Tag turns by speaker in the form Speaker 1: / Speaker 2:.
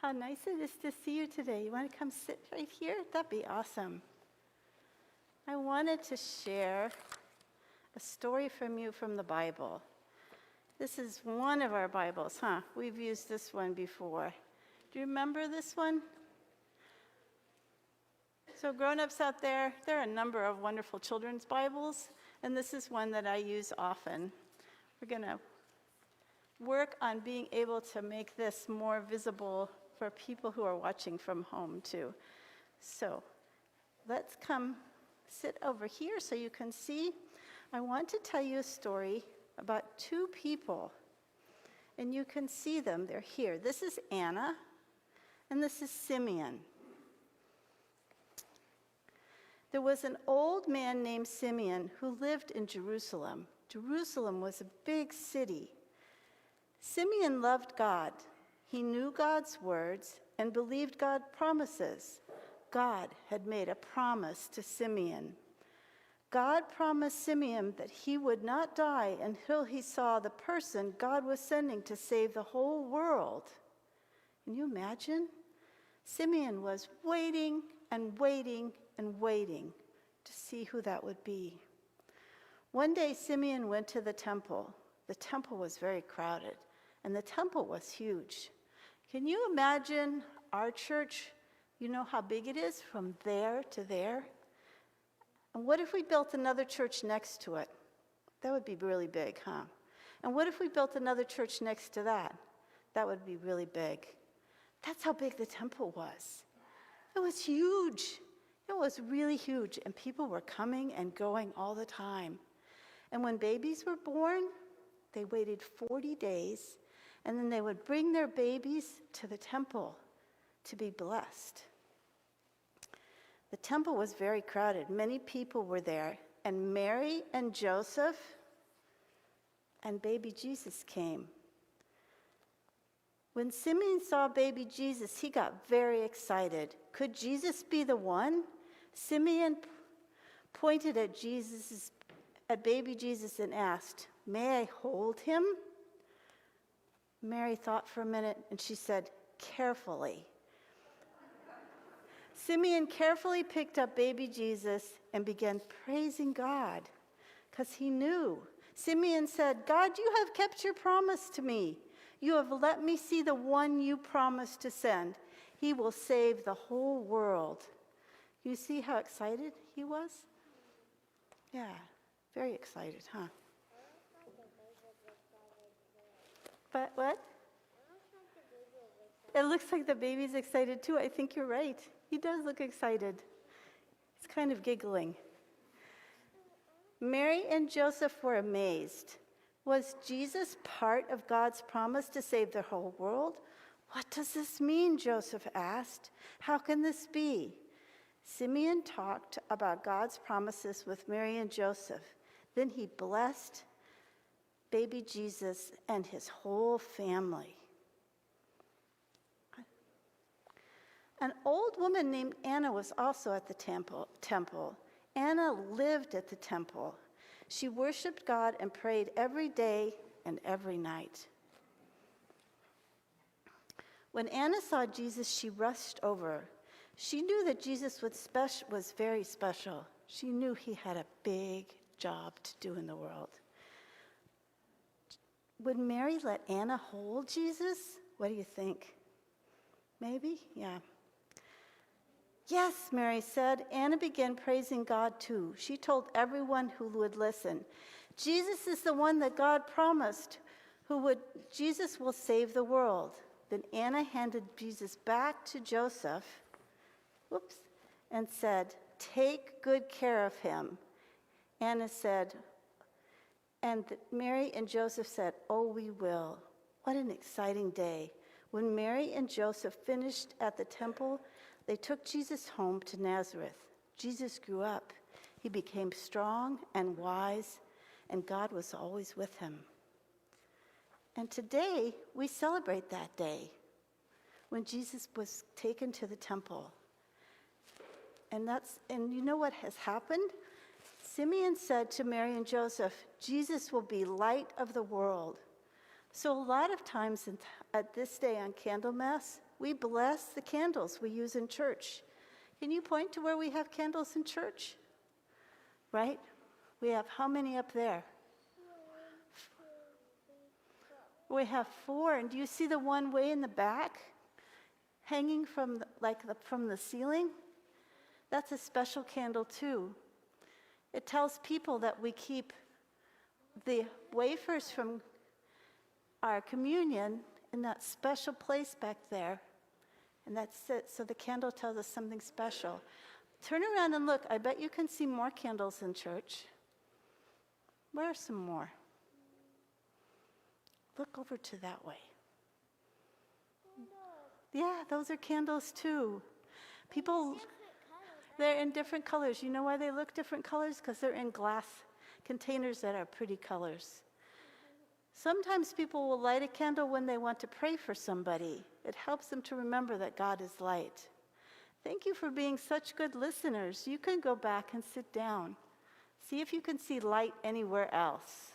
Speaker 1: how nice it is to see you today. You want to come sit right here? That'd be awesome. I wanted to share a story from you from the Bible. This is one of our Bibles, huh? We've used this one before. Do you remember this one? So grown-ups out there, there are a number of wonderful children's Bibles, and this is one that I use often. We're going to work on being able to make this more visible for people who are watching from home too. So let's come sit over here so you can see. I want to tell you a story about two people, and you can see them. They're here. This is Anna, and this is Simeon. There was an old man named Simeon who lived in Jerusalem. Jerusalem was a big city. Simeon loved God. He knew God's words and believed God's promises. God had made a promise to Simeon. God promised Simeon that he would not die until he saw the person God was sending to save the whole world. Can you imagine? Simeon was waiting and waiting and waiting to see who that would be. One day, Simeon went to the temple. The temple was very crowded, and the temple was huge. Can you imagine our church? You know how big it is from there to there? And what if we built another church next to it? That would be really big, huh? And what if we built another church next to that? That would be really big. That's how big the temple was. It was huge. It was really huge, and people were coming and going all the time. And when babies were born, they waited 40 days, and then they would bring their babies to the temple to be blessed. The temple was very crowded. Many people were there, and Mary and Joseph and baby Jesus came. When Simeon saw baby Jesus, he got very excited. Could Jesus be the one? Simeon pointed at baby Jesus and asked, "May I hold him?" Mary thought for a minute, and she said, "Carefully." Simeon carefully picked up baby Jesus and began praising God because he knew. Simeon said, "God, you have kept your promise to me. You have let me see the one you promised to send. He will save the whole world." You see how excited he was? Yeah, very excited, huh? But what? It looks like the baby's excited too. I think you're right. He does look excited. He's kind of giggling. Mary and Joseph were amazed. Was Jesus part of God's promise to save the whole world? "What does this mean?" Joseph asked. "How can this be?" Simeon talked about God's promises with Mary and Joseph. Then he blessed baby Jesus and his whole family. An old woman named Anna was also at the temple. Anna lived at the temple. She worshiped God and prayed every day and every night. When Anna saw Jesus, she rushed over. She knew that Jesus was very special. She knew he had a big job to do in the world. Would Mary let Anna hold Jesus? What do you think? Maybe? Yeah. "Yes," Mary said. Anna began praising God too. She told everyone who would listen, "Jesus is the one that God promised, Jesus will save the world." Then Anna handed Jesus back to Joseph, and said, "Take good care of him." Anna said, and Mary and Joseph said, "Oh, we will." What an exciting day. When Mary and Joseph finished at the temple, they took Jesus home to Nazareth. Jesus grew up. He became strong and wise, and God was always with him. And today, we celebrate that day when Jesus was taken to the temple. And you know what has happened? Simeon said to Mary and Joseph, "Jesus will be light of the world." So a lot of times at this day on Candlemas, we bless the candles we use in church. Can you point to where we have candles in church? Right? We have how many up there? We have 4. And do you see the one way in the back? Hanging from from the ceiling? That's a special candle too. It tells people that we keep the wafers from our communion in that special place back there. And that's it. So the candle tells us something special. Turn around and look. I bet you can see more candles in church. Where are some more? Look over to that way. Yeah, those are candles too. People, they're in different colors. You know why they look different colors? Because they're in glass containers that are pretty colors. Sometimes people will light a candle when they want to pray for somebody. It helps them to remember that God is light. Thank you for being such good listeners. You can go back and sit down. See if you can see light anywhere else.